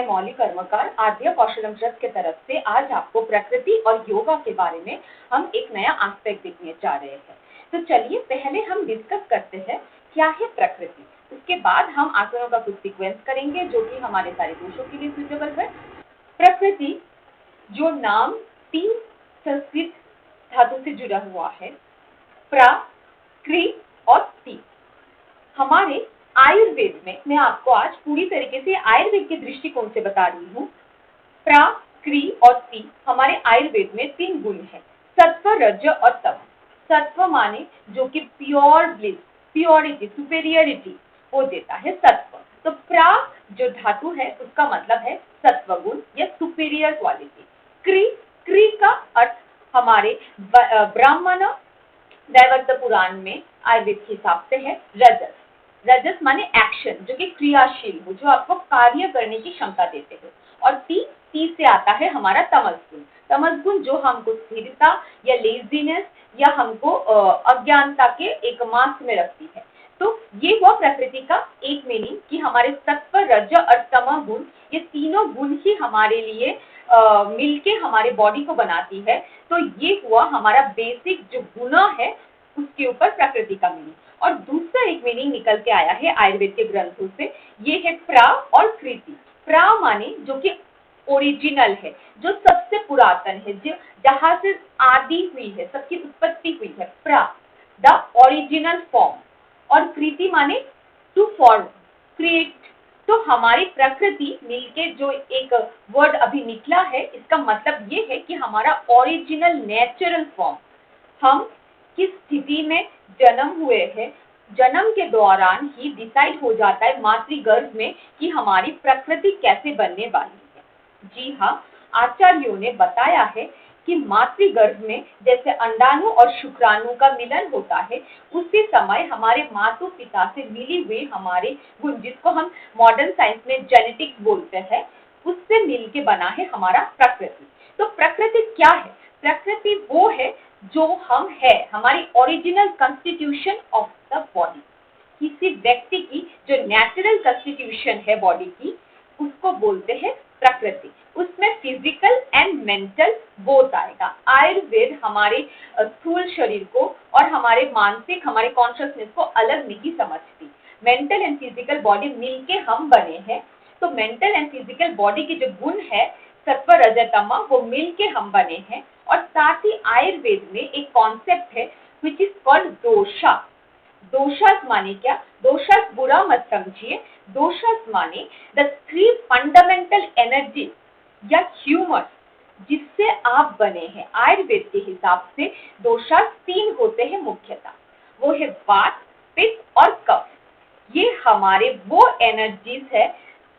मैं मौली कर्मकार आद्या कौशलम ट्रस्ट के तरफ से आज आपको प्रकृति और योगा के बारे में हम एक नया एस्पेक्ट देखने जा रहे हैं। तो चलिए पहले हम डिस्कस करते हैं क्या है प्रकृति। उसके बाद हम आसनों का कुछ सीक्वेंस करेंगे जो कि हमारे सारे दोषों के लिए सुटेबल है। प्रकृति जो नाम 3 संस्कृत धातु से जुड़ा हुआ है, प्रा, कृ और ति। हमारे आयुर्वेद में मैं आपको आज पूरी तरीके से आयुर्वेद के दृष्टिकोण से बता रही हूँ। प्रा, कृ और ति हमारे आयुर्वेद में 3 गुण है, सत्व, रज और तम। सत्व माने जो कि प्योर ब्लिस, प्योरिटी, सुपेरियरिटी वो देता है सत्व। तो प्रा जो धातु है उसका मतलब है सत्व गुण या सुपेरियर क्वालिटी। कृ का अर्थ हमारे ब्राह्मण दैवत पुराण में आयुर्वेद के हिसाब से है रजस। रजस माने एक्शन, जो कि क्रियाशील हो, जो आपको कार्य करने की क्षमता देते हो। और ती से आता है हमारा तमस गुण। तमस गुण जो हमको स्थिरता या लेजीनेस या हमको अज्ञानता के एक मास में रखती है। तो ये हुआ प्रकृति का एक मीनिंग कि हमारे सत्व, रज और तम गुण, ये तीनों गुण ही हमारे लिए मिलके हमारे बॉडी को बनाती है। तो ये हुआ हमारा बेसिक जो गुण है उसके ऊपर प्रकृति का मीनिंग। और दूसरा एक मीनिंग निकल के आया है आयुर्वेद के ग्रंथों से, ये है प्रा और कृति। प्रा माने जो कि ओरिजिनल है, जो सबसे पुरातन है, जो जहां से आदि हुई है, सबकी उत्पत्ति हुई है, प्रा द ओरिजिनल फॉर्म। और कृति माने टू फॉर्म, क्रिएट। तो हमारी प्रकृति मिलके जो एक वर्ड अभी निकला है, इसका मतलब ये है कि हमारा ओरिजिनल नेचुरल फॉर्म, हम किस स्थिति में जन्म हुए हैं, जन्म के दौरान ही डिसाइड हो जाता है मातृगर्भ में कि हमारी प्रकृति कैसे बनने वाली है। जी हाँ, आचार्यों ने बताया है कि मातृगर्भ में जैसे अंडाणु और शुक्राणु का मिलन होता है, उसी समय हमारे माता पिता से मिली हुई हमारे गुण, जिसको हम मॉडर्न साइंस में जेनेटिक्स बोलते हैं, उससे मिलके बना है हमारा प्रकृति। तो प्रकृति क्या है? प्रकृति वो है जो हम है, हमारी original constitution of the body. किसी व्यक्ति की जो नेचुरल कॉन्स्टिट्यूशन है बॉडी की, उसको बोलते हैं प्रकृति। उसमें फिजिकल एंड मेंटल बोथ आएगा। आयुर्वेद हमारे स्थूल शरीर को और हमारे मानसिक, हमारे कॉन्शियसनेस को अलग नहीं समझती। मेंटल एंड फिजिकल बॉडी मिलके हम बने हैं। तो मेंटल एंड फिजिकल बॉडी की जो गुण है सत्व, रज, तम, वो मिलके हम बने हैं। और साथ ही आयुर्वेद में एक कॉन्सेप्ट है विच इज कॉल्ड दोषा। दोषास माने क्या? दोषास बुरा मत समझिए। दोषास माने द 3 फंडामेंटल एनर्जी या ह्यूमर जिससे आप बने हैं। आयुर्वेद के हिसाब से दोषास 3 होते हैं मुख्यतः, वो है वात, पित्त और कफ। ये हमारे वो एनर्जीज है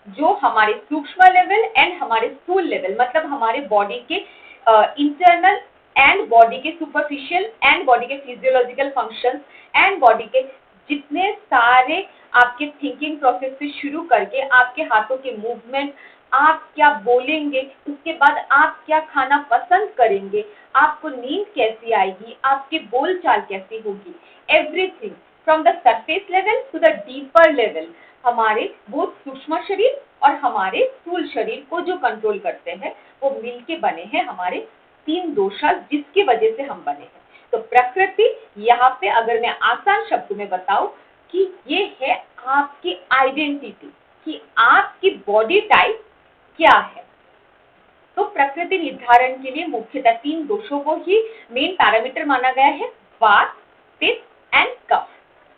जो हमारे सूक्ष्म लेवल एंड हमारे स्थूल लेवल, मतलब हमारे बॉडी के इंटरनल एंड बॉडी के सुपरफिशियल एंड बॉडी के फिजियोलॉजिकल फंक्शंस एंड बॉडी के जितने सारे आपके थिंकिंग प्रोसेस से शुरू करके आपके हाथों के मूवमेंट, आप क्या बोलेंगे, उसके बाद आप क्या खाना पसंद करेंगे, आपको नींद कैसी आएगी, आपकी बोलचाल कैसी होगी, everything from the surface level to the deeper level, हमारे वो सूक्ष्म शरीर और हमारे स्थूल शरीर को जो कंट्रोल करते हैं, वो मिलके बने हैं हमारे 3 दोषा, जिसकी वजह से हम बने हैं। तो प्रकृति यहाँ पे अगर मैं आसान शब्दों में बताऊं कि ये है आपकी आइडेंटिटी, कि आपकी बॉडी टाइप क्या है। तो प्रकृति निर्धारण के लिए मुख्यतः 3 दोषों को ही मेन पैरामीटर माना गया है, वात, पित्त एंड कफ।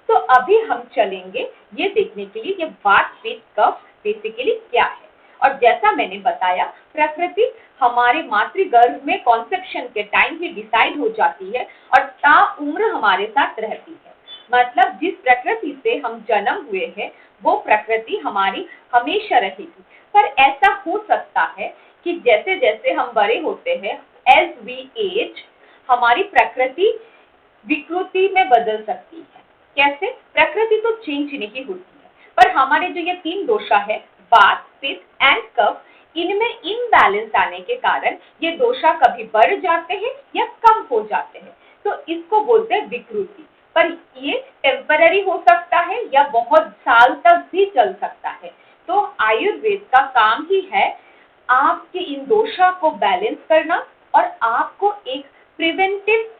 तो अभी हम चलेंगे ये देखने के लिए कि वात, पित्त, कफ बेसिकली क्या है। और जैसा मैंने बताया, प्रकृति हमारे मातृगर्भ में कॉन्सेप्शन के टाइम ही डिसाइड हो जाती है और ताउम्र हमारे साथ रहती है। मतलब जिस प्रकृति से हम जन्म हुए हैं वो प्रकृति हमारी हमेशा रहेगी। पर ऐसा हो सकता है कि जैसे जैसे हम बड़े होते हैं, एज वी एज, हमारी प्रकृति विकृति में बदल सकती है। कैसे? प्रकृति तो चेंज नहीं होती है, पर हमारे जो ये 3 दोषा है, वात, पित्त एंड कफ, इनमें इनबैलेंस आने के कारण ये दोषा कभी बढ़ जाते हैं या कम हो जाते हैं। तो इसको बोलते हैं विकृति। पर ये टेम्पररी हो सकता है या बहुत साल तक भी चल सकता है। तो आयुर्वेद का काम ही है आपके इन दोषा को बैलेंस करना और आपको एक प्रिवेंटिव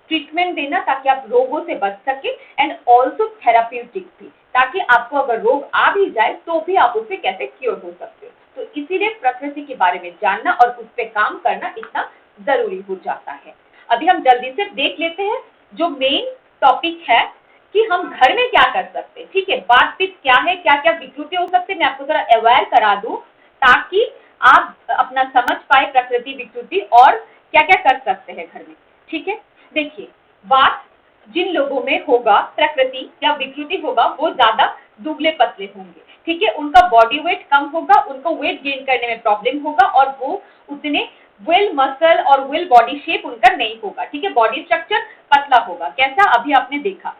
ट्रीटमेंट देना ताकि आप रोगों से बच सके एंड ऑल्सो थेराप्यूटिक भी, ताकि आपको अगर रोग आ भी जाए तो भी आप उससे कैसे क्योर हो सकते हो। तो इसीलिए प्रकृति के बारे में जानना और उस पर काम करना इतना जरूरी हो जाता है। अभी हम जल्दी से देख लेते हैं जो मेन टॉपिक है कि हम घर में क्या कर सकते हैं। ठीक है, वात पित्त क्या है, क्या क्या विकृति हो सकते हैं, मैं आपको थोड़ा अवेयर करा दूं ताकि आप अपना समझ पाए प्रकृति विकृति और क्या क्या कर सकते हैं घर में। ठीक है, देखिए वात जिन लोगों में होगा प्रकृति या विकृति होगा वो ज्यादा दुबले पतले होंगे। ठीक है, उनका बॉडी वेट कम होगा, उनको वेट गेन करने में प्रॉब्लम होगा और वो उतने वेल मसल और वेल बॉडी शेप उनका नहीं होगा। ठीक है, बॉडी स्ट्रक्चर पतला होगा। कैसा, अभी आपने देखा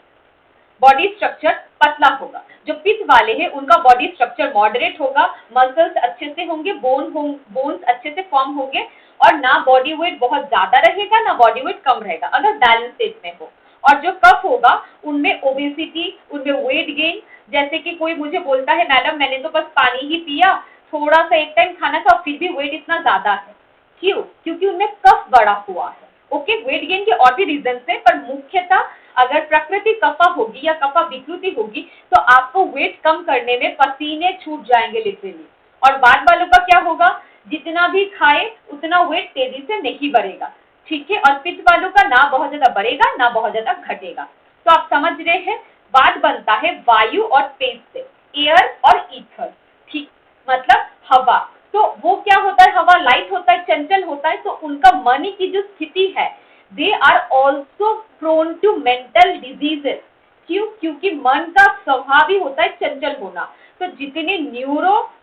बॉडी स्ट्रक्चर पतला होगा। जो पित्त वाले हैं उनका बॉडी स्ट्रक्चर मॉडरेट होगा, मसल्स अच्छे से होंगे, बोन्स अच्छे से फॉर्म होंगे और ना बॉडी वेट बहुत ज्यादा रहेगा ना बॉडी वेट कम रहेगा अगर बैलेंस स्टेट में हो। और जो कफ होगा उनमें ओबेसिटी, उनमें वेट गेन, जैसे कि कोई मुझे बोलता है मैडम मैंने तो बस पानी ही पिया, थोड़ा सा एक टाइम खाना खा फिर भी वेट इतना ज्यादा है। क्यों? क्योंकि उनमें कफ बढ़ा हुआ है। ओके, वेट गेन के और भी रीजन है पर मुख्यतः अगर प्रकृति कफा होगी या कफा विकृति होगी तो आपको वेट कम करने में पसीने छूट जाएंगे लिटरली। और बाद वालों का क्या होगा, जितना भी खाए उतना वेट तेजी से नहीं बढ़ेगा। ठीक है, और पित्त वालों का ना बहुत ज्यादा बढ़ेगा ना बहुत ज्यादा घटेगा। तो आप समझ रहे हैं, बात बनता है वायु और स्पेस से, एयर और ईथर। ठीक, मतलब हवा। तो वो क्या होता है, हवा लाइट होता है, चंचल होता है, तो उनका मन की जो स्थिति है they are also prone to mental diseases. क्यों? क्योंकि मन का स्वभाव ही होता है चंचल होना। तो जितने न्यूरो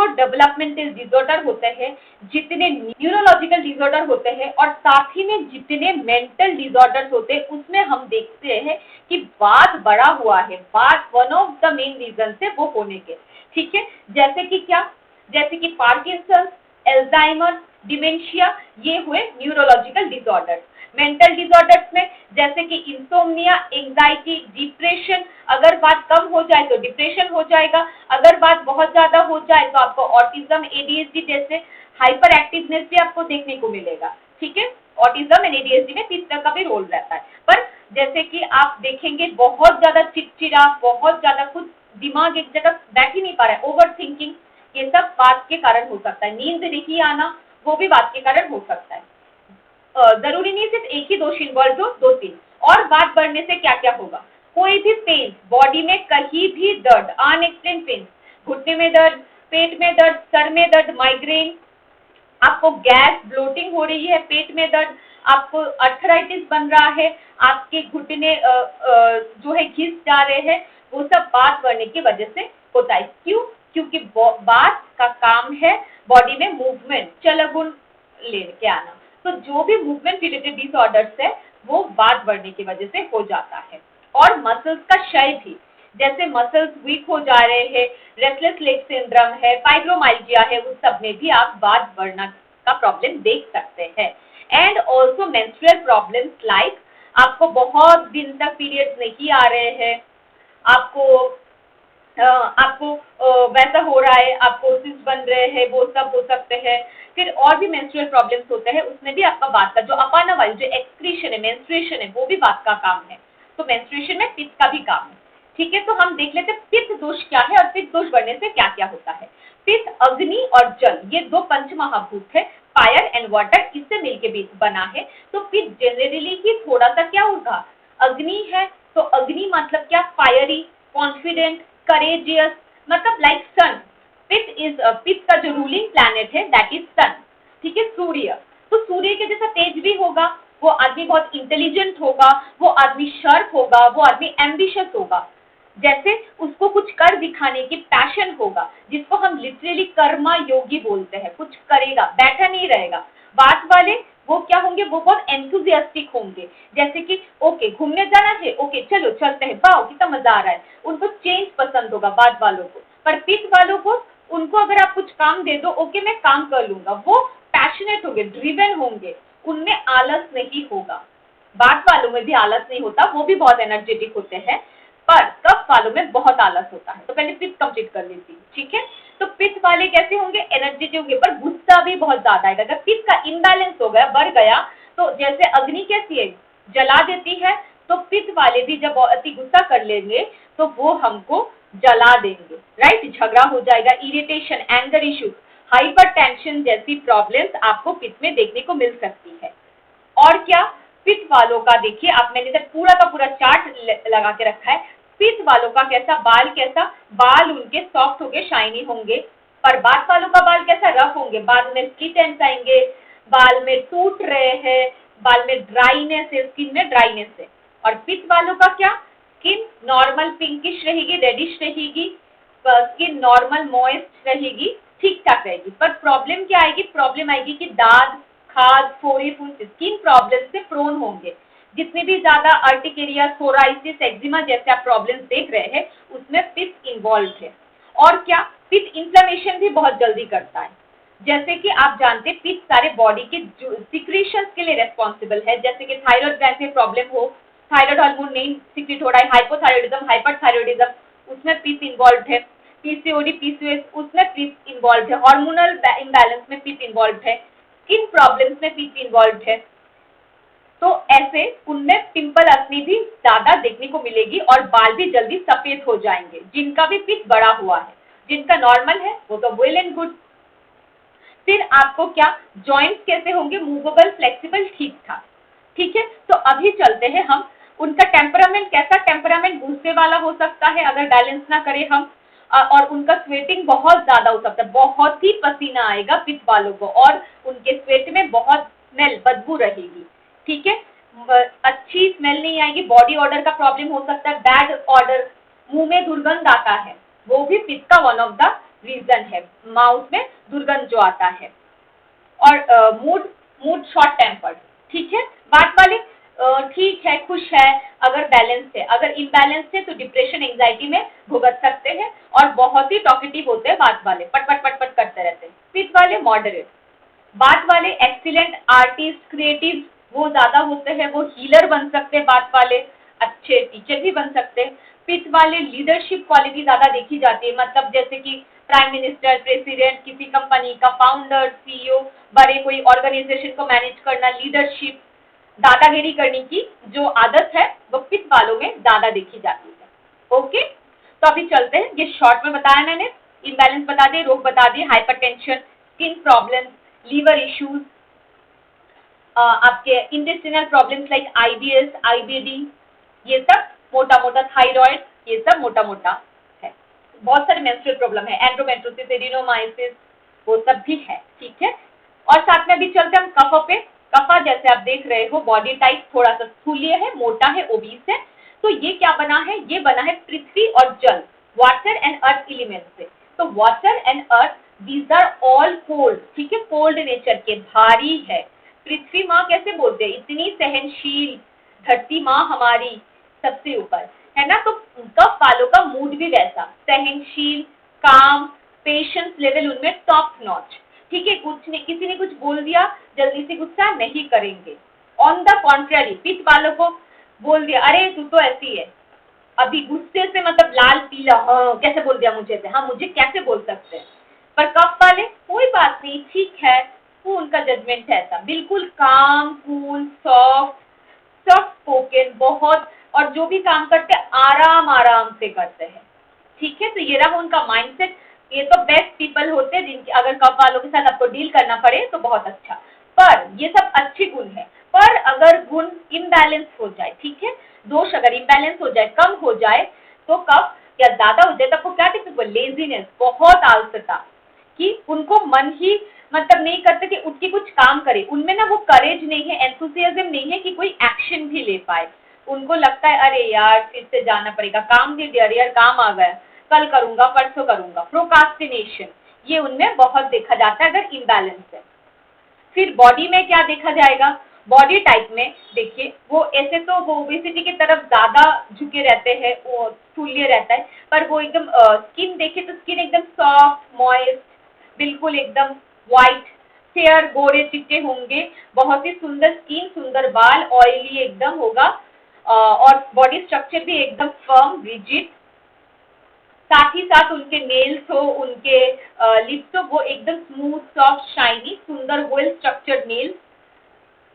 डेवलपमेंटल डिसऑर्डर होते हैं, जितने न्यूरोलॉजिकल डिसऑर्डर होते हैं और साथ ही में जितने मेंटल डिसऑर्डर्स होते हैं उसमें हम देखते हैं कि वात बढ़ा हुआ है। Vata one of the main reason है वो होने के। ठीक है, जैसे कि क्या, जैसे कि पार्किंसंस, एल्जाइमर, डिमेंशिया, ये हुए न्यूरोलॉजिकल डिसऑर्डर्स। मेंटल डिसऑर्डर्स में जैसे कि इंसोम्निया, एंजाइटी, डिप्रेशन, अगर बात कम हो जाए तो डिप्रेशन हो जाएगा, अगर बात बहुत ज्यादा हो जाए तो आपको ऑटिज्म, एडीएचडी जैसे हाइपर एक्टिवनेस भी आपको देखने को मिलेगा। ठीक है, ऑटिज्म एंड एडीएचडी में तीसरा का भी रोल रहता है। पर जैसे कि आप देखेंगे बहुत ज्यादा चिड़चिड़ा, बहुत ज्यादा कुछ दिमाग एक जगह बैठ ही नहीं पा रहा है, ओवर थिंकिंग, ये सब बात के कारण हो सकता है। नींद नहीं आना वो भी बात के कारण हो सकता है। जरूरी नहीं सिर्फ एक ही दोष इन्वॉल्व हो, दो तीन। और बात बढ़ने से क्या क्या होगा, कोई भी पेन, बॉडी में कहीं भी दर्द, अनएक्सप्लेन पेन, घुटने में दर्द, पेट में दर्द, सर में दर्द, माइग्रेन, आपको गैस ब्लोटिंग हो रही है, पेट में दर्द, आपको अर्थराइटिस बन रहा है, आपके घुटने जो है घिस जा रहे हैं, वो सब बात बढ़ने की वजह से होता है। क्यों? क्योंकि बात का काम है बॉडी में मूवमेंट, चलगुन लेके आना। तो जो भी मूवमेंट रिलेटेड डिसऑर्डर्स है वो बात बढ़ने की वजह से हो जाता है। और मसल्स का क्षय भी, जैसे मसल्स वीक हो जा रहे हैं, रेस्टलेस लेग सिंड्रोम है, फाइब्रोमाइल्जिया है, उस सब में भी आप बात बढ़ना का प्रॉब्लम देख सकते हैं। And also menstrual problems like आपको बहुत दिन तक पीरियड्स नहीं आ रहे हैं, आपको वैसा हो रहा है, आपको सिस्ट बन रहे हैं, वो सब हो सकते हैं। फिर और भी मेंस्ट्रुअल प्रॉब्लम्स होते हैं, उसमें भी आपका बात का जो अपाना वायु, जो एक्सक्रीशन है, मेंस्ट्रुएशन है, वो भी बात का काम है। तो मेंस्ट्रुएशन में पित्त का भी काम है। ठीक है, तो हम देख लेते हैं पित्त दोष क्या है और पित्त दोष बढ़ने से क्या क्या होता है। पित्त अग्नि और जल, ये दो पंचमहाभूत है, फायर एंड वाटर, इससे मिलके भी बना है। तो पित्त जनरली ही थोड़ा सा क्या होगा, अग्नि है, तो अग्नि मतलब क्या, फायरी, कॉन्फिडेंट, करेजियस, मतलब लाइक सन। पित्त का जो रूलिंग प्लैनेट है दैट इज सन। ठीक है, सूर्य, तो सूर्य के जैसा तेज भी होगा, वो आदमी बहुत इंटेलिजेंट होगा, वो आदमी शार्प होगा, वो आदमी एम्बिशियस होगा, जैसे उसको कुछ कर दिखाने की पैशन होगा, जिसको हम लिटरली कर्मा योगी बोलते हैं, कुछ करेगा, बैठा नहीं रहेगा। बात वाले वो क्या होंगे, वो बहुत एंथुजियास्टिक होंगे, जैसे कि ओके घूमने जाना है, ओके चलो चलते हैं, वाओ कितना मजा आ रहा है, उनको चेंज पसंद होगा बात वालों को। पर पित्त वालों को, उनको अगर आप कुछ काम दे दो, ओके मैं काम कर लूंगा, वो पैशनेट होंगे, ड्रिवन होंगे, उनमें आलस नहीं होगा। बात वालों में भी आलस नहीं होता, वो भी बहुत एनर्जेटिक होते हैं। पर कफ वालों में बहुत आलस होता है। तो पहले पित्त कंप्लीट कर लेती हूँ, ठीक है। तो पित्त वाले कैसे होंगे, एनर्जेटिक होंगे, पर गुस्सा भी बहुत ज्यादा आएगा। अगर पित्त का इम्बैलेंस हो गया, बढ़ गया, तो जैसे अग्नि कैसी है, जला देती है, तो पित्त वाले भी जब अति गुस्सा कर लेंगे तो वो हमको जला देंगे, राइट। झगड़ा हो जाएगा, इरिटेशन, एंगर इश्यू, हाइपरटेंशन जैसी प्रॉब्लम्स आपको पित्त में देखने को मिल सकती है। और क्या, पित्त वालों का देखिए आप, मैंने तो पूरा का पूरा चार्ट लगा के रखा है। पित्त वालों का कैसा बाल, कैसा बाल उनके सॉफ्ट होंगे, शाइनी होंगे, पर वात वालों का बाल कैसा, रफ होंगे, बाल में स्प्लिट एंड्स आएंगे, बाल में टूट रहे हैं, बाल में ड्राइनेस है, स्किन में ड्राइनेस है। और पित्त वालों का क्या, स्किन नॉर्मल पिंकिश रहेगी, रेडिश रहेगी, स्किन नॉर्मल मॉइस्ट रहेगी, ठीक ठाक रहेगी। पर प्रॉब्लम क्या आएगी, प्रॉब्लम आएगी कि दाद, खाज, फोड़ी, फूंसी, स्किन प्रॉब्लम से प्रोन होंगे। जितने भी ज्यादा अर्टिकेरिया, सोराइसिस, एक्जिमा जैसे आप प्रॉब्लम्स देख रहे हैं, उसमें पित्त इन्वॉल्व है। और क्या, पित्त इन्फ्लेमेशन भी बहुत जल्दी करता है। जैसे कि आप जानते हैं पित्त सारे बॉडी के सिक्रीशंस के लिए रेस्पॉन्सिबल है। जैसे कि थायराइड ग्लैंड में प्रॉब्लम हो, थायराइड हार्मोन नहीं सिक्रीट हो रहा है, हाइपोथायरॉइडिज्म, हाइपरथायरॉइडिज्म, उसमें पित्त इन्वॉल्व है। पीसीओडी, पीसीओएस, उसमें पित्त इन्वॉल्व है। हार्मोनल इम्बैलेंस में पित्त इन्वॉल्व है। स्किन प्रॉब्लम्स में पित्त इन्वॉल्व है। तो ऐसे उनमें पिंपल असनी भी ज्यादा देखने को मिलेगी और बाल भी जल्दी सफेद हो जाएंगे, जिनका भी पित्त बढ़ा हुआ है। जिनका नॉर्मल है वो तो वेल एंड गुड। फिर आपको क्या, जॉइंट्स कैसे होंगे, मूवेबल, फ्लेक्सिबल, ठीक ठाक, ठीक है। तो अभी चलते हैं हम, उनका टेम्परामेंट कैसा, टेम्परामेंट गुस्से वाला हो सकता है अगर बैलेंस ना करें हम, और उनका स्वेटिंग बहुत ज्यादा हो सकता है, बहुत ही पसीना आएगा पित्त वालों को, और उनके स्वेट में बहुत स्मेल, बदबू रहेगी, ठीक है। अच्छी स्मेल नहीं आएगी, बॉडी ऑर्डर का प्रॉब्लम हो सकता है, बैड ऑर्डर, मुंह में दुर्गंध आता है, वो भी पित्त का वन ऑफ द रीजन है, माउथ में दुर्गंध जो आता है। और मूड मूड शॉर्ट टेम्पर्ड, ठीक है। बात वाले ठीक है, खुश है अगर बैलेंस है, अगर इम्बैलेंस है तो डिप्रेशन, एंजाइटी में भुगत सकते हैं, और बहुत ही टॉकेटिव होते हैं बात वाले, पट पट पट पट करते रहते हैं। पित्त वाले मॉडरेट, बात वाले एक्सीलेंट आर्टिस्ट, क्रिएटिव वो ज्यादा होते हैं, वो हीलर बन सकते हैं, बात वाले अच्छे टीचर भी बन सकते हैं। पित्त वाले लीडरशिप क्वालिटी ज्यादा देखी जाती है, मतलब जैसे कि प्राइम मिनिस्टर, प्रेसिडेंट, किसी कंपनी का फाउंडर, सीईओ, बड़े कोई ऑर्गेनाइजेशन को मैनेज करना, लीडरशिप, दादागिरी करने की जो आदत है वो पित्त वालों में ज्यादा देखी जाती है। ओके, तो अभी चलते हैं, ये शॉर्ट में बताया मैंने, इम्बैलेंस बता दिए, रोग बता दिए, hypertension, skin problems, liver issues, आपके intestinal problems like IBS, IBD, ये सब मोटा मोटा, थायराइड, ये सब मोटा मोटा है। बहुत सारे मेंस्ट्रुअल प्रॉब्लम है, एंड्रोमेट्रोसिस, एडिनोमाइसिस, वो सब भी है, ठीक है। और साथ में अभी चलते हम कफ पे। कफा जैसे आप देख रहे हो, बॉडी टाइप थोड़ा सा स्थूल्य है, मोटा है, ओबीस है। तो ये क्या बना है, ये बना है पृथ्वी और जल, वाटर एंड अर्थ एलिमेंट से। तो water and earth, these are all cold, ठीक है, कोल्ड नेचर के, भारी है। पृथ्वी माँ कैसे बोलते हैं, इतनी सहनशील, धरती माँ हमारी सबसे ऊपर है ना। तो कफ वालों का मूड भी वैसा, सहनशील, काम, पेशेंस लेवल उनमें टॉप नॉच, ठीक है। कुछ ने, किसी ने कुछ बोल दिया, जल्दी से गुस्सा नहीं करेंगे। ऑन द कॉन्ट्ररी, पित्त वालों को बोल दिया, अरे तू तो ऐसी है, अभी गुस्से से मतलब लाल पीला, हाँ कैसे बोल दिया मुझे से, हाँ मुझे कैसे बोल सकते हैं। पर कफ वाले कोई बात नहीं, ठीक है, वो उनका जजमेंट है ऐसा, बिल्कुल काम, कूल, सॉफ्ट, सॉफ्ट स्पोकन बहुत, और जो भी काम करते हैं आराम आराम से करते हैं, ठीक है। तो ये रहा उनका माइंडसेट। ये तो बेस्ट पीपल होते हैं जिनके, अगर कफ वालों के साथ आपको डील करना पड़े तो बहुत अच्छा। पर ये सब अच्छे गुण है, पर अगर गुण इम्बैलेंस हो जाए, ठीक है, दोष अगर इम्बैलेंस हो जाए, कम हो जाए, तो कफ या ज्यादा हो जाए, तब वो क्या दिखता है, लेजीनेस, बहुत आलसता, कि उनको मन ही मतलब नहीं करते कि उठ के कुछ काम करे, उनमें ना वो करेज नहीं है, एंथुसियाज्म नहीं है कि कोई एक्शन भी ले पाए। उनको लगता है अरे यार फिर से जाना पड़ेगा, काम दे दिया, अरे यार काम आ गया, कल करूंगा, परसों करूंगा, प्रोकास्टिनेशन, ये उनमें बहुत देखा जाता है अगर इम्बैलेंस है। फिर बॉडी में क्या देखा जाएगा, बॉडी टाइप में देखिए, वो ऐसे तो वो ओबेसिटी की तरफ ज्यादा झुके रहते हैं, वो स्थूल्य रहता है, पर वो एकदम स्किन देखे तो स्किन एकदम सॉफ्ट, मॉइस्ट, बिल्कुल एकदम व्हाइट, फेयर, गोरे चिट्टे होंगे, बहुत ही सुंदर स्किन, सुंदर बाल, ऑयली एकदम होगा, और बॉडी स्ट्रक्चर भी एकदम फर्म रिजिड, साथ ही साथ उनके नेल्स हो, उनके लिप्स हो, वो एकदम स्मूथ सॉफ्ट शाइनी सुंदर वेल स्ट्रक्चर्ड नेल्स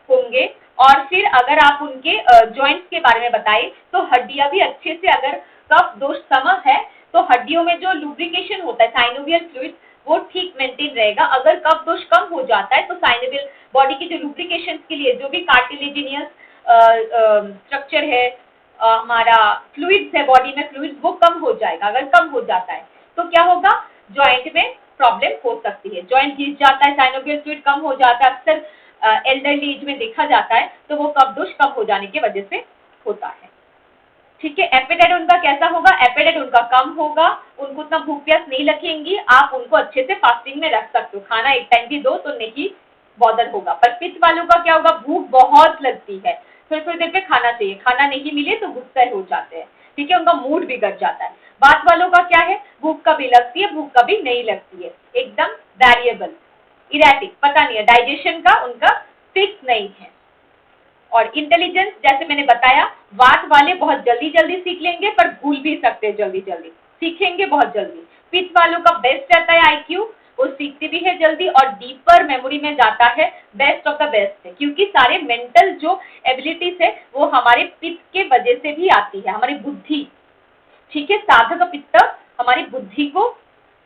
होंगे। और फिर अगर आप उनके जॉइंट्स के बारे में बताएं तो हड्डियां भी अच्छे से, अगर कफ दोष सम है तो हड्डियों में जो लुब्रिकेशन होता है साइनोवियल फ्लूइड वो ठीक मेंटेन रहेगा। अगर कफ दोष कम हो जाता है तो साइनोवियल बॉडी की जो लुब्रिकेशन के लिए जो भी कार्टिलेजिनियस स्ट्रक्चर है, हमारा फ्लूइड्स है बॉडी में, फ्लूइड्स वो कम हो जाएगा। अगर कम हो जाता है तो क्या होगा, जॉइंट में प्रॉब्लम हो सकती है, जॉइंट घिस जाता है, साइनोवियल फ्लूइड कम हो जाता है, अक्सर एल्डरली एज में देखा जाता है, तो वो कफ दोष कम हो जाने की वजह से होता है। ठीक है, एपेटाइट उनका कैसा होगा, एपेटाइट उनका कम होगा, उनको उतना भूख प्यास नहीं लगेंगी, आप उनको अच्छे से फास्टिंग में रख सकते हो, खाना एक टाइम भी दो तो नहीं बॉदर होगा। पर पित्त वालों का क्या होगा, भूख बहुत लगती है, थोड़ी थोड़ी देर पे खाना चाहिए, खाना नहीं मिले तो गुस्सा हो जाते हैं। ठीक है, उनका मूड बिगड़ जाता है। बात वालों का क्या है, भूख कभी लगती है, भूख कभी नहीं लगती है, एकदम वेरिएबल, इरेटिक, पता नहीं है, डाइजेशन का उनका फिक्स नहीं है। और इंटेलिजेंस जैसे मैंने बताया, वात वाले बहुत जल्दी जल्दी सीख लेंगे पर भूल भी सकते हैं, जल्दी जल्दी सीखेंगे बहुत जल्दी। पित्त वालों का बेस्ट रहता है आईक्यू, वो सीखते भी है जल्दी और डीपर मेमोरी में जाता है, बेस्ट ऑफ द बेस्ट है, क्योंकि सारे मेंटल जो एबिलिटीज है वो हमारे पित्त के वजह से भी आती है, हमारी बुद्धि। ठीक है, साधक पित्त हमारी बुद्धि को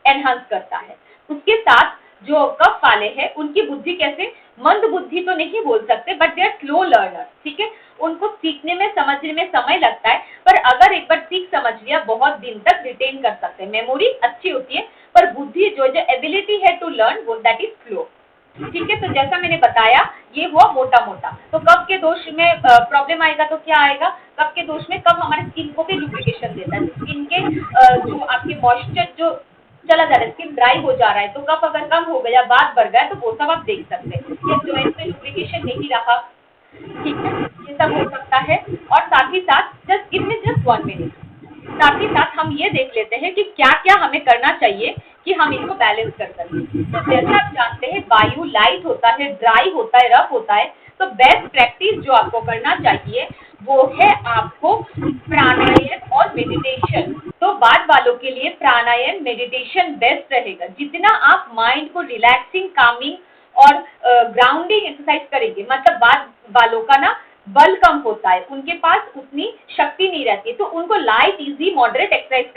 एनहांस करता है। उसके साथ जो कफ वाले हैं उनकी बुद्धि कैसे, मंद बुद्धि तो नहीं बोल सकते but they are slow learner. ठीक है, उनको सीखने में समझने में समय लगता है, पर अगर एक बार सीख समझ लिया बहुत दिन तक रिटेन कर सकते हैं, मेमोरी अच्छी होती है, पर बुद्धि जो एबिलिटी है टू लर्न वो दैट इज स्लो। ठीक है, तो जैसा मैंने बताया ये हुआ मोटा मोटा। तो कफ के दोष में प्रॉब्लम आएगा तो क्या आएगा, कफ के दोष में कफ हमारे स्किन को भी लुब्रिकेशन देता है, स्किन के जो आपके मॉइस्चर जो चला जा रहा है, स्किन ड्राई हो जा रहा है, तो कफ अगर कम हो गया, बात बढ़ गया, तो वो सब आप देख सकते हैं, ये जॉइंट में लुब्रिकेशन नहीं रहा। ठीक है, ये सब हो सकता है। और साथ ही साथ just give me just 1 minute, साथ ही साथ हम ये देख लेते हैं कि क्या क्या हमें करना चाहिए कि हम इनको बैलेंस कर सकें। तो जैसे आप जानते हैं वायु लाइट होता है, ड्राई होता है, रफ होता है, तो बेस्ट प्रैक्टिस जो आपको करना चाहिए वो है आपको प्राणायाम और मेडिटेशन। तो बाद वालों के लिए प्राणायाम मेडिटेशन बेस्ट रहेगा। जितना आप माइंड को रिलैक्सिंग, कामिंग और ग्राउंडिंग एक्सरसाइज करेंगे, मतलब बाद वालों का ना बल कम होता है, उनके पास उतनी शक्ति नहीं रहती, तो उनको लाइट इजी मॉडरेट एक्सरसाइज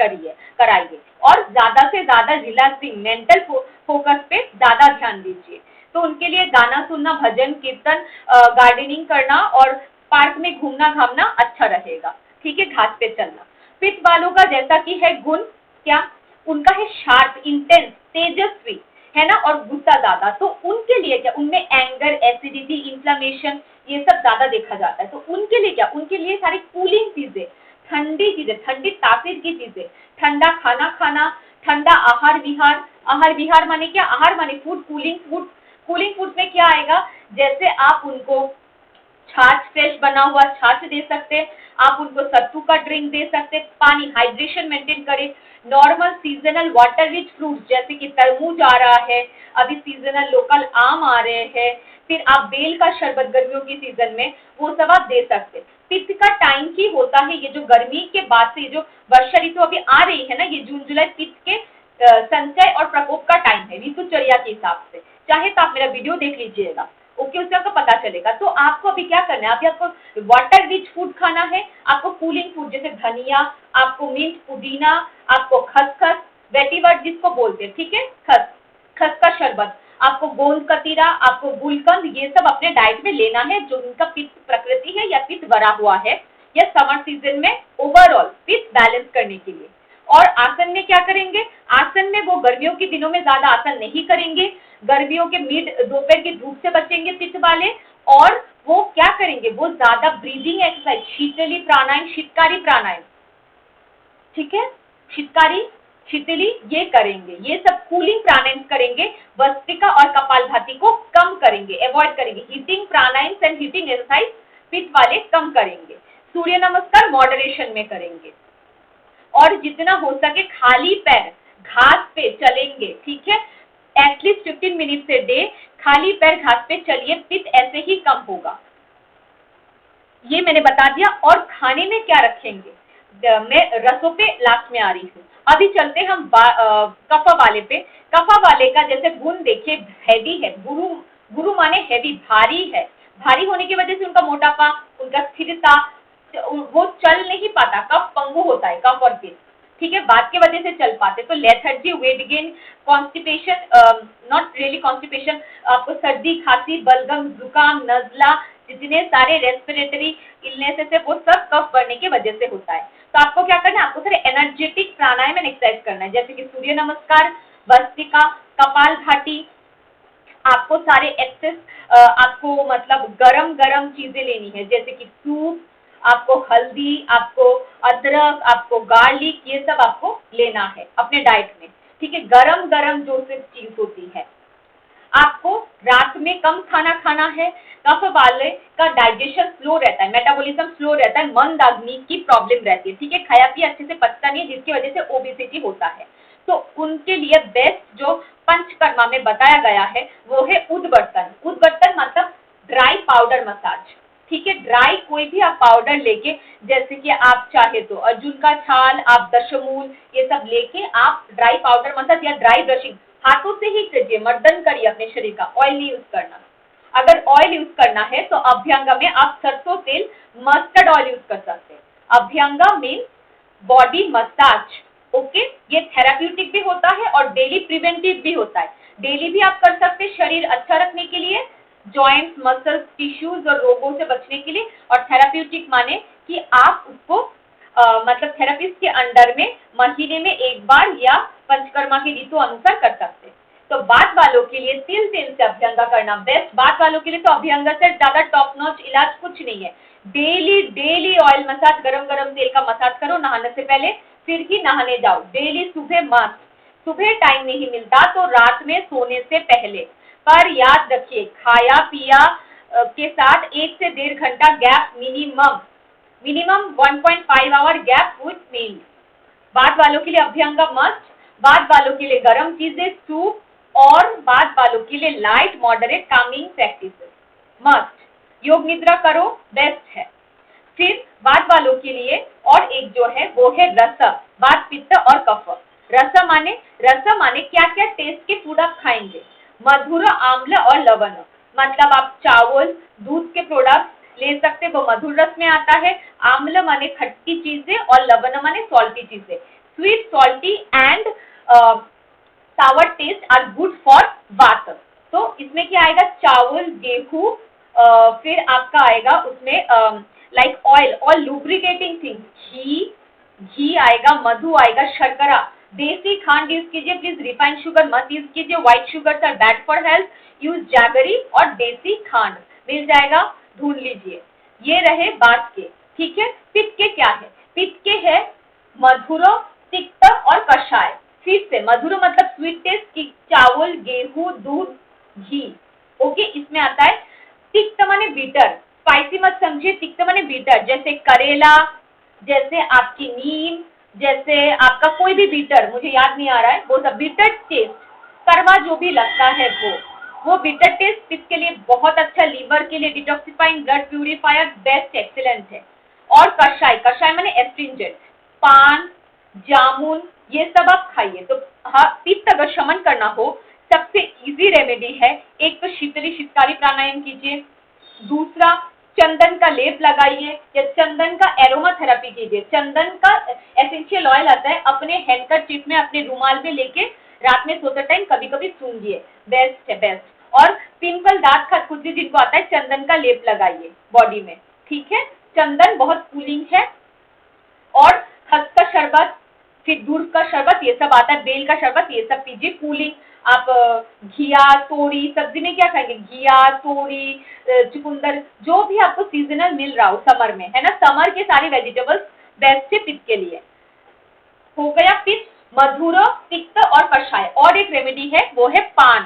कराइए और ज्यादा से ज्यादा रिलैक्सिंग मेंटल फोकस पे ज्यादा ध्यान दीजिए। तो उनके लिए गाना सुनना, भजन कीर्तन, गार्डनिंग करना और पार्क में घूमना घामना अच्छा रहेगा। ठीक है, घास पे चलना। पित्त वालों का जैसा कि है गुण, क्या उनका है शार्प, इंटेंस, तेजस्वी है ना, और गुस्सा ज्यादा, तो उनके लिए क्या, उनमें एंगर, एसिडिटी, इन्फ्लेमेशन ये सब ज्यादा देखा जाता है। तो उनके लिए क्या, उनके लिए सारी कूलिंग चीजें, ठंडी चीजें, ठंडी तासीर की चीजें, ठंडा खाना खाना, ठंडा आहार विहार। आहार विहार माने क्या, आहार माने food, cooling food. Cooling food में क्या आएगा, जैसे आप उनको छाछ, फ्रेश बना हुआ छाछ दे सकते हैं, आप उनको सत्तू का ड्रिंक दे सकते हैं, पानी, हाइड्रेशन मेंटेन करें, normal seasonal water rich fruits जैसे कि तरबूज आ रहा है, अभी सीजनल लोकल आम आ रहे हैं, फिर आप बेल का शरबत गर्मियों की सीजन में वो सब आप दे सकते हैं। पित्त का टाइम ही होता है, ये जो गर्मी के बाद से जो वर्षा ऋतु अभी आ रही है ना, ये जून जुलाई पित्त के संचय और प्रकोप का टाइम है ऋतुचर्या के हिसाब से। चाहे तो आप मेरा वीडियो देख लीजिएगा, ओके, उससे आपको पता चलेगा। तो आपको अभी क्या करना है, अभी आपको वाटर रिच फूड खाना है, आपको कूलिंग फूड जैसे धनिया, आपको मिंट, पुदीना, आपको खसखस, वेटिवर्ड जिसको बोलते हैं, ठीक है, खस का शरबत, आपको गोंद कतीरा, आपको गुलकंद, ये सब अपने डाइट में लेना है जो उनका पित्त प्रकृति है या पित्त भरा हुआ है, या समर सीजन में ओवरऑल पित्त बैलेंस करने के लिए। और आसन में क्या करेंगे, आसन में वो गर्मियों के दिनों में ज्यादा आसन नहीं करेंगे, गर्मियों के मिड दोपहर की धूप से बचेंगे पित्त वाले, और वो क्या करेंगे, वो ज्यादा ब्रीदिंग एक्सरसाइज, शीतली प्राणायाम, शीतकारी प्राणायाम, ठीक है, शीतकारी, शीतली, ये करेंगे, ये सब कूलिंग प्राणायाम करेंगे, भस्त्रिका और कपालभाति को कम करेंगे, अवॉइड करेंगे, heating pranayama and heating exercise पित्त वाले कम करेंगे, सूर्य नमस्कार मॉडरेशन में करेंगे, और जितना हो सके खाली पैर घास पे चलेंगे, ठीक है, एटलीस्ट 15 मिनट से डे खाली पैर घास पे चलिए, पित्त ऐसे ही कम होगा। ये मैंने बता दिया। और खाने में क्या रखेंगे, मैं रसों पे लास्ट में आ रही हूँ। अभी चलते हम कफा वाले पे। कफा वाले का जैसे गुण देखिए, हैवी है। गुरु, गुरु माने हैवी, भारी है। भारी होने की वजह से उनका मोटापा, उनका स्थिरता, वो चल नहीं पाता, कफ पंगु होता है, कफ और पित्त, ठीक है, बात की वजह से चल पाते। तो lethargy, weight gain, constipation, not really constipation, आपको सर्दी, खांसी, बलगम, जुकाम, नजला, जितने सारे रेस्पिरेटरी इलनेसेस है वो सब कफ बढ़ने की वजह से होता है। तो आपको क्या करना है, आपको सारे एनर्जेटिक प्राणायाम एंड एक्सरसाइज करना है, जैसे कि सूर्य नमस्कार, भस्त्रिका, कपाल भाती। आपको सारे एक्सेस, आपको मतलब गरम गरम चीजें लेनी है, जैसे कि सूप, आपको हल्दी, आपको अदरक, आपको गार्लिक, ये सब आपको लेना है अपने डाइट में, ठीक है। गरम गरम जो सिर्फ चीज होती है। आपको रात में कम खाना खाना है। कफ वाले का डाइजेशन स्लो रहता है, मेटाबॉलिज्म स्लो रहता है, मंद अग्नि की प्रॉब्लम रहती है, ठीक है, खाया पिया अच्छे से पचता नहीं है, जिसकी वजह से ओबेसिटी होता है। तो उनके लिए बेस्ट जो पंचकर्मा में बताया गया है वो है उद्बर्तन। उद्बर्तन मतलब ड्राई पाउडर मसाज, ठीक है। ड्राई कोई भी आप पाउडर लेके, जैसे कि आप चाहे तो अर्जुन का छाल, आप दशमूल, ये सब लेके आप ड्राई पाउडर मसाज या ड्राई ब्रशिंग हाथों से ही कीजिए, मर्दन करिए अपने शरीर का, ऑयल नहीं यूज करना। अगर ऑयल यूज करना है तो अभ्यंगा में आप सरसों तेल, मस्टर्ड ऑयल यूज कर सकते हैं। अभ्यंगा मीन्स बॉडी मसाज, ओके। ये थेराप्यूटिक भी होता है और डेली प्रिवेंटिव भी होता है। डेली भी आप कर सकते हैं शरीर अच्छा रखने के लिए, जॉइंट्स, मसल्स, टिश्यूज और रोगों से बचने के लिए। और थेराप्यूटिक माने कि आप उसको मतलब थेरेपिस्ट के अंडर में महीने में एक बार या पंचकर्मा की रीतु अनुसार कर सकते हैं। तो बात वालों के लिए तिल तेल से अभ्यंगा करना बेस्ट। बात वालों के लिए तो अभ्यंगा से ज्यादा टॉप नॉच इलाज कुछ नहीं है। डेली डेली ऑयल मसाज, गरम गरम तेल का मसाज करो नहाने से पहले, फिर ही नहाने जाओ। डेली सुबह मस्त, सुबह टाइम नहीं मिलता तो रात में सोने से पहले। पर याद रखिए, खाया पिया के साथ 1 से 1.5 घंटा gap minimum, minimum 1.5 hour gap with meal. बाद वालों के लिए अभ्यंगा मस्ट, बाद वालों के लिए गर्म चीजें, सूप, और बाद वालों के लिए light moderate Kameng practices must. योग निद्रा करो, बेस्ट है। फिर बाद वालों के लिए और एक जो है वो है रस, वात पित्त और कफ। रस माने क्या क्या टेस्ट के फूड आप खाएंगे, मधुर, आम्ल और लवण। मतलब आप चावल, दूध के प्रोडक्ट ले सकते, वो मधुर रस में आता है। आम्ल माने खट्टी चीजें और लवण माने सॉल्टी चीजें। Sweet, salty and sour taste are good for vata. तो इसमें क्या आएगा, चावल, गेहूं, फिर आपका आएगा उसमें लाइक ऑयल और लुब्रिकेटिंग थिंग्स, घी आएगा, मधु आएगा, शर्करा, देसी खांड यूज कीजिए प्लीज, रिफाइंड शुगर मत यूज कीजिए, white sugar are bad for health, use jaggery और देसी खांड मिल जाएगा, ढूंढ लीजिए। ये रहे बात के, ठीक है। पित्त के क्या है, पित्त के है मधुरो, तिक्त और कषाय। फिर से मधुरो मतलब स्वीट टेस्ट की, चावल, गेहूं, दूध, घी, ओके। इसमें आता है तिक्त माने बीटर, स्पाइसी मत समझिए, तिक्त माने बीटर, जैसे करेला, जैसे आपकी नीम, जैसे आपका कोई भी बीटर, मुझे याद नहीं आ रहा है, वो सब बीटर टेस्ट, कड़वा जो भी लगता है वो बीटर टेस्ट पित्त के लिए बहुत अच्छा, लीवर के लिए detoxifying, blood purifier, best, excellent है। और कषाय, कषाय माने एस्ट्रिंजेंट, पान, जामुन, ये सब आप खाइए। तो हाँ, पित्त अगर शमन करना हो सबसे इजी रेमेडी है, एक तो शीतली शीतकारी प्राणायाम कीजिए, दूसरा चंदन का लेप लगाइए या चंदन का एरोमा थेरेपी कीजिए। चंदन का एसेंशियल ऑयल आता है, अपने हैंडकरचीफ में, अपने रुमाल में लेके रात में सोते टाइम कभी कभी सूंघिए, बेस्ट है, बेस्ट। और पिंपल, दांत खजखुजी जिनको आता है, चंदन का लेप लगाइए बॉडी में, ठीक है। चंदन बहुत कूलिंग है। और खस का शरबत, फिर दूध का शरबत, ये सब आता है, बेल का शरबत, ये सब पीजिए, कूलिंग। आप घिया, तोरी, सब्जी में क्या खाएंगे, घिया, तोरी, चुकंदर, जो भी आपको सीजनल मिल रहा हो समर में, है ना, समर के सारे वेजिटेबल्स बेस्ट है पित्त के लिए। हो गया पित्त, मधुर, तिक्त और कषाय। और एक रेमेडी है वो है पान।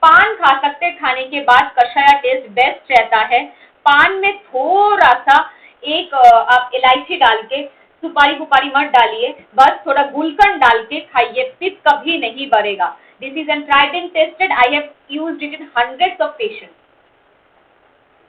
पान खा सकते हैं खाने के बाद, कषाय टेस्ट बेस्ट रहता है। पान में थोड़ा सा एक आप इलायची डाल के, सुपारी पुपारी मत डालिए, बस थोड़ा गुलकंद डाल के खाइए, पित्त कभी नहीं बढ़ेगा। This is an tried and tested, I have used it in hundreds of patients.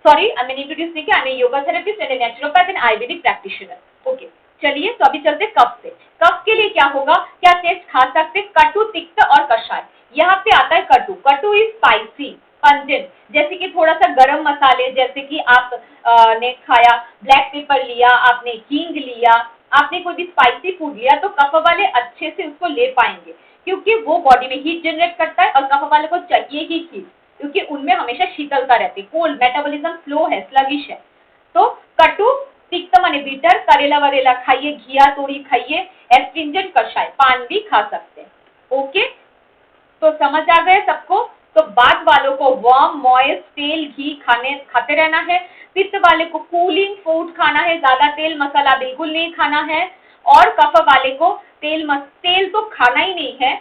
Sorry, मैंने इंट्रोड्यूस नहीं किया, I am yoga therapist and naturopath and Ayurvedic practitioner. Okay, चलिए तो अभी चलते कफ से। कफ के लिए क्या होगा, क्या टेस्ट खा सकते, कटु, तिक्त और कषाय। यहाँ पे आता है कटु। कटु इज स्पाइसी, पंजेंट, जैसे कि थोड़ा सा गरम मसाले, जैसे कि आप ने खाया, ब्लैक पेपर लिया आपने, हींग लिया आपने, कोई भी स्पाइसी फूड लिया, तो कफ वाले अच्छे से उसको ले पाएंगे, क्योंकि वो बॉडी में हीट जनरेट करता है और कफ वाले को चाहिए ही हीट, क्योंकि उनमें हमेशा शीतलता रहती है, कोल्ड, मेटाबॉलिज्म स्लो है, स्लगिश है। तो कटु, तिक्त माने बीटर, करेला वरेला खाइए, घिया तोड़ी खाइए, एस्ट्रिंजेंट कषाय, पान भी खा सकते हैं। ओके, तो समझ आ गए सबको। तो बात वालों को वार्म, मॉइस्ट, तेल, घी खाते रहना है। पित्त वाले को कूलिंग फूड खाना है, ज्यादा तेल मसाला बिल्कुल नहीं खाना है। और कफ वाले को तेल तो खाना ही नहीं है,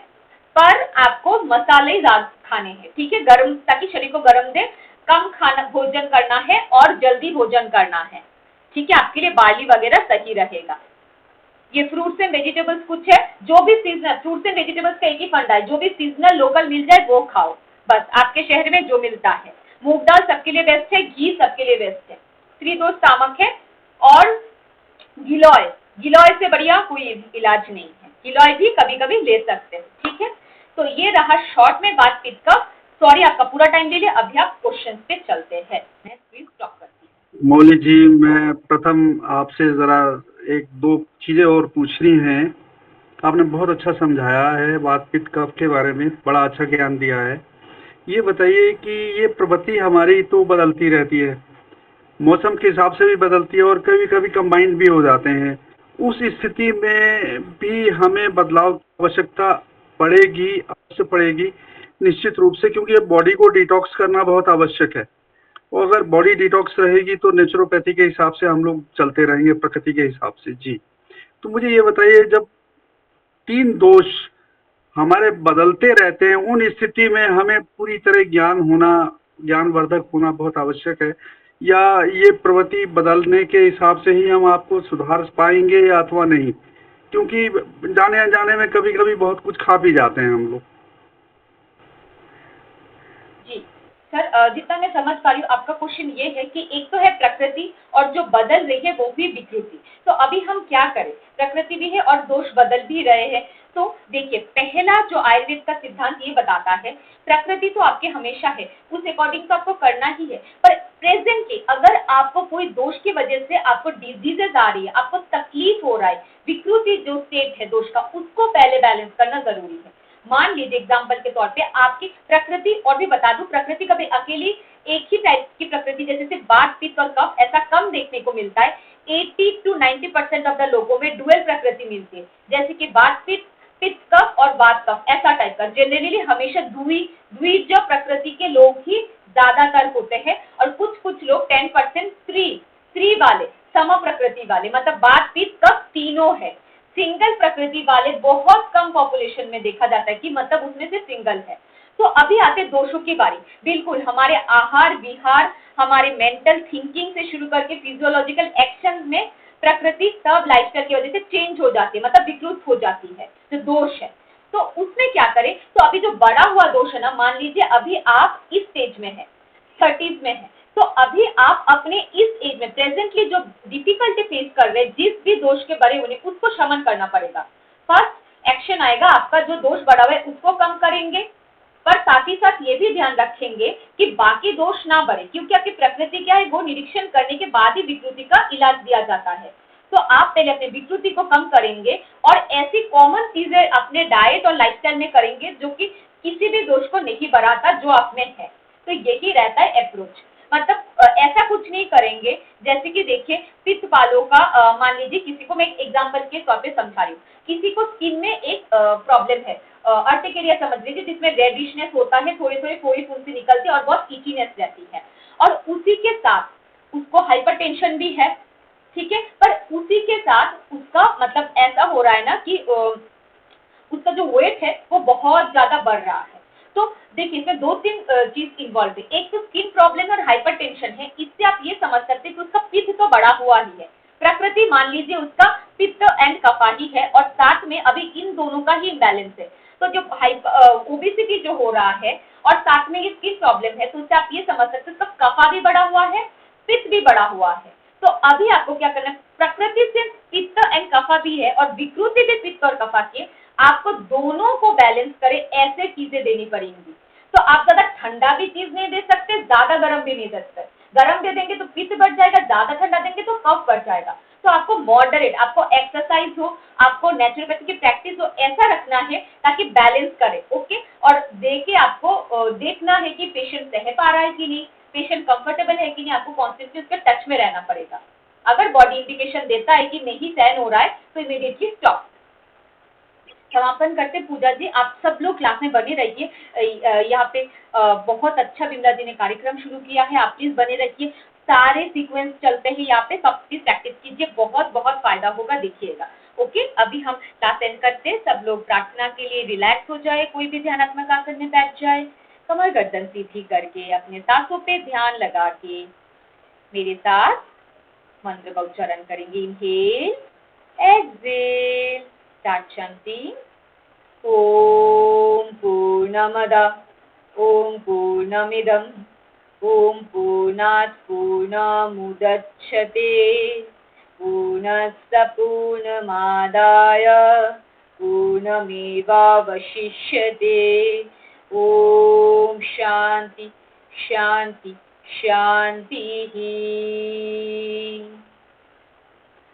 पर आपको मसाले ज्यादा खाने हैं, ठीक है, गर्म, ताकि शरीर को गर्म दे। कम खाना भोजन करना है और जल्दी भोजन करना है, ठीक है, आपके लिए बार्ली वगैरह सही रहेगा। ये फ्रूट्स एंड वेजिटेबल्स कुछ है, जो भी सीजनल, फ्रूट्स एंड वेजिटेबल्स का एक ही फंडा है, जो भी सीजनल लोकल मिल जाए वो खाओ, बस आपके शहर में जो मिलता है। मूंग दाल सबके लिए बेस्ट है, घी सबके लिए बेस्ट है, त्रिदोष सामक है। और गिलोय, गिलोय से बढ़िया कोई इलाज नहीं है, गिलोय भी कभी कभी ले सकते हैं, ठीक है। तो ये रहा शॉर्ट में बात पित्त का। सॉरी आपका पूरा टाइम ले लिया, अभी आप क्वेश्चन पे चलते हैं, मैं स्क्रीन स्टॉप करती हूँ। मौली जी, मैं प्रथम आपसे ज़रा एक दो चीज़ें और पूछनी हैं। आपने बहुत अच्छा समझाया है, वात पित्त कफ के बारे में बड़ा अच्छा ज्ञान दिया है। ये बताइए कि ये प्रवृत्ति हमारी तो बदलती रहती है, मौसम के हिसाब से भी बदलती है और कभी कभी कंबाइंड भी हो जाते हैं। उस स्थिति में भी हमें बदलाव की आवश्यकता पड़ेगी, अवश्य पड़ेगी, निश्चित रूप से, क्योंकि अब बॉडी को डिटॉक्स करना बहुत आवश्यक है। और अगर बॉडी डिटॉक्स रहेगी तो नेचुरोपैथी के हिसाब से हम लोग चलते रहेंगे, प्रकृति के हिसाब से। जी, तो मुझे ये बताइए, जब तीन दोष हमारे बदलते रहते हैं, उन स्थिति में हमें पूरी तरह ज्ञानवर्धक होना बहुत आवश्यक है, या ये प्रवृत्ति बदलने के हिसाब से ही हम आपको सुधार पाएंगे या अथवा नहीं, क्योंकि जाने अनजाने में कभी कभी बहुत कुछ खा भी जाते हैं हम लोग। जी सर, जितना मैं समझ पा रही हूँ आपका क्वेश्चन ये है कि एक तो है प्रकृति और जो बदल रही है वो भी विकृति, तो अभी हम क्या करें, प्रकृति भी है और दोष बदल भी रहे हैं। तो देखिए, पहला जो आयुर्वेद का सिद्धांत ये बताता है, प्रकृति तो आपके हमेशा है, उस अकॉर्डिंग तो आपको करना ही है, पर प्रेजेंटली अगर आपको कोई दोष की वजह से आपको डिजीजेस आ रही है, आपको तकलीफ हो रहा है, विकृति जो स्टेट है दोष का, उसको पहले बैलेंस करना जरूरी है। मान लीजिए एग्जाम्पल के तौर पे आपकी प्रकृति, और भी बता दूं, प्रकृति कभी अकेली एक ही टाइप की प्रकृति, जैसे सिर्फ बात पित्त और कफ, ऐसा कम देखने को मिलता है। 80 to 90% ऑफ द लोगों में डुअल प्रकृति मिलती है, जैसे कि बात पित्त, पित्त कफ और वात कफ, ऐसा टाइप का। जनरली हमेशा द्विज प्रकृति के लोग ही ज्यादातर होते हैं, और कुछ कुछ लोग 10% स्त्री वाले, सम प्रकृति वाले, मतलब बात पित्त कफ तीनों है। सिंगल प्रकृति वाले बहुत कम पॉपुलेशन में देखा जाता है, कि मतलब उसमें से सिंगल है। तो अभी आते दोषों की बारी। बिल्कुल हमारे आहार विहार, हमारे मेंटल थिंकिंग से शुरू करके फिजियोलॉजिकल एक्शन में प्रकृति सब लाइफस्टाइल की वजह से चेंज हो जाती है, मतलब विकृत हो जाती है, जो दोष है। तो उसमें क्या करें, तो अभी जो बड़ा हुआ दोष है ना, मान लीजिए अभी आप इस स्टेज में है, 30s में है, तो अभी आप अपने इस एज में प्रेजेंटली जो डिफिकल्टी फेस कर रहे हैं, जिस भी दोष के बड़े होने, उसको शमन करना पड़ेगा। फर्स्ट एक्शन आएगा आपका, जो दोष बढ़ा हुआ है उसको कम करेंगे, पर साथ ही साथ ये भी ध्यान रखेंगे कि बाकी दोष ना बढ़े, क्योंकि आपकी प्रकृति क्या है, वो निरीक्षण करने के बाद ही विकृति का इलाज दिया जाता है। तो आप पहले अपने विकृति को कम करेंगे और ऐसी कॉमन चीजें अपने डाइट और लाइफस्टाइल में करेंगे जो कि किसी भी दोष को नहीं बढ़ाता जो आप में है। तो यही रहता है अप्रोच, मतलब ऐसा कुछ नहीं करेंगे। जैसे कि देखिए, पित्त वालों का मान लीजिए, किसी को मैं एक एग्जांपल के तौर पे समझा रही हूँ, किसी को स्किन में एक प्रॉब्लम है, अर्टिकेरिया समझ लीजिए, जिसमें रेडिशनेस होता है, थोड़े थोड़े फोड़ी फुंसी निकलती है और बहुत इचीनेस रहती है, और उसी के साथ उसको हाइपरटेंशन भी है, ठीक है, पर उसी के साथ उसका मतलब ऐसा हो रहा है ना कि उसका जो वेट है वो बहुत ज्यादा बढ़ रहा है। तो देखिए, इसमें दो तीन चीज इन्वॉल्व है, एक तो स्किन प्रॉब्लम और हाइपरटेंशन है। इससे आप ये समझ सकते हैं कि उसका पित्त तो बढ़ा हुआ ही है, प्रकृति मान लीजिए उसका पित्त एंड कफाही है, और साथ में अभी इन दोनों का ही इम्बैलेंस है। तो जो ओबेसिटी जो हो रहा है, और साथ में इसकी प्रॉब्लम है, तो उससे आप ये समझ सकते हो, उसका कफा भी बढ़ा हुआ है, पित्त भी बढ़ा हुआ है। तो अभी आपको क्या करना है, प्रकृति से पित्त एंड कफा भी है और विकृति भी पित्त और कफा की, आपको दोनों को बैलेंस करे ऐसे चीजें देनी पड़ेंगी। तो आप ज्यादा ठंडा भी चीज नहीं दे सकते, ज्यादा गर्म भी नहीं दे सकते। गर्म दे देंगे तो पित्त बढ़ जाएगा, ज्यादा ठंडा देंगे तो कफ बढ़ जाएगा। तो आपको मॉडरेट, आपको एक्सरसाइज हो, आपको नेचुरोपैथी की प्रैक्टिस हो, ऐसा रखना है ताकि बैलेंस करे। ओके, और देखे आपको देखना है कि पेशेंट सह पा रहा है कि नहीं, पेशेंट कंफर्टेबल है कि नहीं, आपको कॉन्स्टेंटली उसके टच में रहना पड़ेगा। अगर बॉडी इंडिकेशन देता है कि नहीं सहन हो रहा है तो इमीडिएटली स्टॉप। समापन करते पूजा जी, आप सब लोग क्लास में बने रहिए। यहाँ पे बहुत अच्छा विमला जी ने कार्यक्रम शुरू किया है, आप प्लीज बने रहिए। सारे सीक्वेंस चलते हैं यहाँ पे, सब प्लीज प्रैक्टिस कीजिए, बहुत बहुत फायदा होगा, देखिएगा। ओके, अभी हम क्लास एंड करते हैं। सब लोग प्रार्थना के लिए रिलैक्स हो जाए, कोई भी ध्यानात्मक आसन में बैठ जाए, कमर गर्दन सीधी करके अपने सांसों पे ध्यान लगा के मेरे साथ मंत्र का उच्चारण करेंगे। Inhale, exhale, start chanting। ॐ पूर्णमदः ॐ पूर्णमिदं ॐ पूर्णात् पूर्णमुदच्यते पूर्णस्य पूर्णमादाय पूर्णमेवावशिष्यते। ॐ शान्ति शान्ति शान्तिः।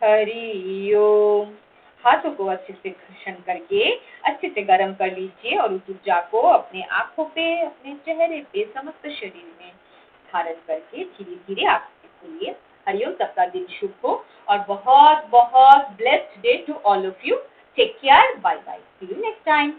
हरि ओम। हाथों को अच्छे से घर्षण करके अच्छे से गर्म कर लीजिए और उस ऊर्जा को अपने आंखों पे, अपने चेहरे पे, समस्त शरीर में धारण करके धीरे धीरे आंखें खोलिए। हरिओम, सबका दिन शुभ हो और बहुत बहुत blessed day to all of you. Take care, bye bye, see you next time.